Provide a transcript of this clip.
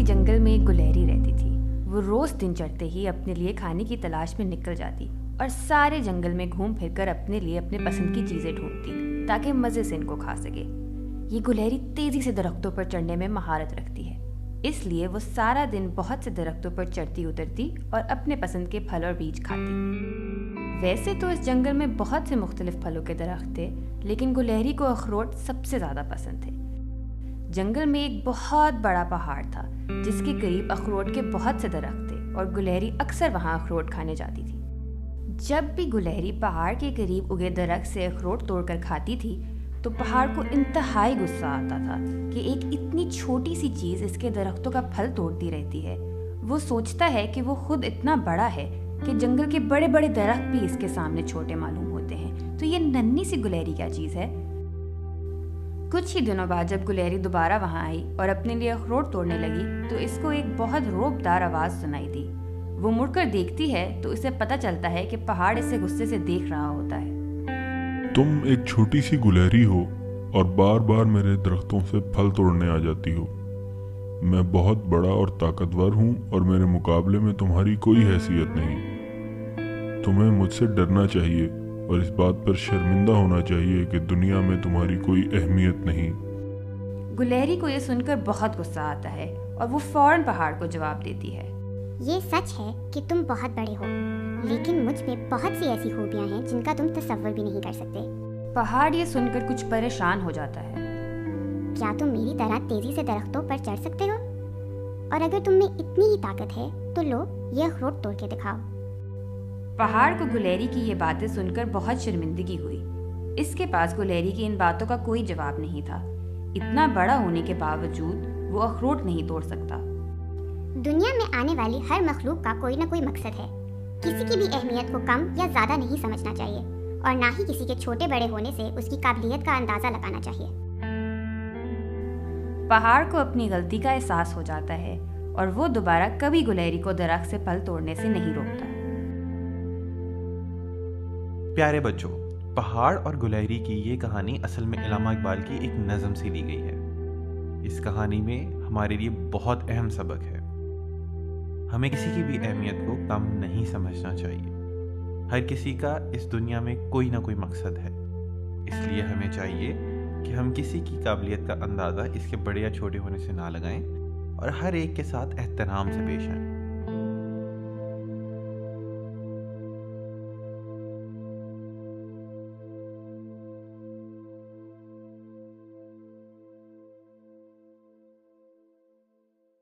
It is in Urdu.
جنگل میں ایک گلہری رہتی تھی۔ وہ روز دن چڑھتے ہی اپنے لیے کھانے کی تلاش میں نکل جاتی اور سارے جنگل میں گھوم پھر کر اپنے لیے اپنے پسند کی چیزیں ڈھونڈتی تاکہ مزے سے ان کو کھا سکے۔ یہ گلہری تیزی سے درختوں پر چڑھنے میں مہارت رکھتی ہے، اس لیے وہ سارا دن بہت سے درختوں پر چڑھتی اترتی اور اپنے پسند کے پھل اور بیج کھاتی۔ ویسے تو اس جنگل میں بہت سے مختلف پھلوں کے درخت تھے، لیکن گلہری کو اخروٹ سب سے زیادہ پسند تھے۔ جنگل میں ایک بہت بڑا پہاڑ تھا جس کے قریب اخروٹ کے بہت سے درخت تھے اور گلہری اکثر وہاں اخروٹ کھانے جاتی تھی۔ جب بھی گلہری پہاڑ کے قریب اگے درخت سے اخروٹ توڑ کر کھاتی تھی تو پہاڑ کو انتہائی غصہ آتا تھا کہ ایک اتنی چھوٹی سی چیز اس کے درختوں کا پھل توڑتی رہتی ہے۔ وہ سوچتا ہے کہ وہ خود اتنا بڑا ہے کہ جنگل کے بڑے بڑے درخت بھی اس کے سامنے چھوٹے معلوم ہوتے ہیں، تو یہ ننھی سی گلہری کیا چیز ہے۔ کچھ ہی دنوں بعد جب گلہری دوبارہ وہاں آئی اور اپنے لیے اخروٹ توڑنے لگی تو اس کو ایک بہت رعبدار آواز سنائی دی۔ وہ مڑ کر دیکھتی ہے تو اسے پتہ چلتا ہے کہ پہاڑ اسے غصے سے دیکھ رہا ہوتا ہے۔ تم ایک چھوٹی سی گلہری ہو اور بار بار میرے درختوں سے پھل توڑنے آ جاتی ہو۔ میں بہت بڑا اور طاقتور ہوں اور میرے مقابلے میں تمہاری کوئی حیثیت نہیں۔ تمہیں مجھ سے ڈرنا چاہیے اور اس بات پر شرمندہ ہونا چاہیے کہ دنیا میں تمہاری کوئی اہمیت نہیں۔ گلہری کو یہ سن کر بہت غصہ آتا ہے اور وہ فوراً پہاڑ کو جواب دیتی ہے، یہ سچ ہے کہ تم بہت بڑے ہو، لیکن مجھ میں بہت سی ایسی خوبیاں ہیں جن کا تم تصور بھی نہیں کر سکتے۔ پہاڑ یہ سن کر کچھ پریشان ہو جاتا ہے۔ کیا تم میری طرح تیزی سے درختوں پر چڑھ سکتے ہو؟ اور اگر تم میں اتنی ہی طاقت ہے تو لو یہ اخروٹ توڑ کے دکھاؤ۔ پہاڑ کو گلہری کی یہ باتیں سن کر بہت شرمندگی ہوئی۔ اس کے پاس گلہری کی ان باتوں کا کوئی جواب نہیں تھا۔ اتنا بڑا ہونے کے باوجود وہ اخروٹ نہیں توڑ سکتا۔ دنیا میں آنے والی ہر مخلوق کا کوئی نہ کوئی مقصد ہے۔ کسی کی بھی اہمیت کو کم یا زیادہ نہیں سمجھنا چاہیے، اور نہ ہی کسی کے چھوٹے بڑے ہونے سے اس کی قابلیت کا اندازہ لگانا چاہیے۔ پہاڑ کو اپنی غلطی کا احساس ہو جاتا ہے اور وہ دوبارہ کبھی گلہری کو درخت سے پھل توڑنے سے نہیں روکتا۔ پیارے بچوں، پہاڑ اور گلہری کی یہ کہانی اصل میں علامہ اقبال کی ایک نظم سے لی گئی ہے۔ اس کہانی میں ہمارے لیے بہت اہم سبق ہے۔ ہمیں کسی کی بھی اہمیت کو کم نہیں سمجھنا چاہیے۔ ہر کسی کا اس دنیا میں کوئی نہ کوئی مقصد ہے، اس لیے ہمیں چاہیے کہ ہم کسی کی قابلیت کا اندازہ اس کے بڑے یا چھوٹے ہونے سے نہ لگائیں اور ہر ایک کے ساتھ احترام سے پیش آئیں۔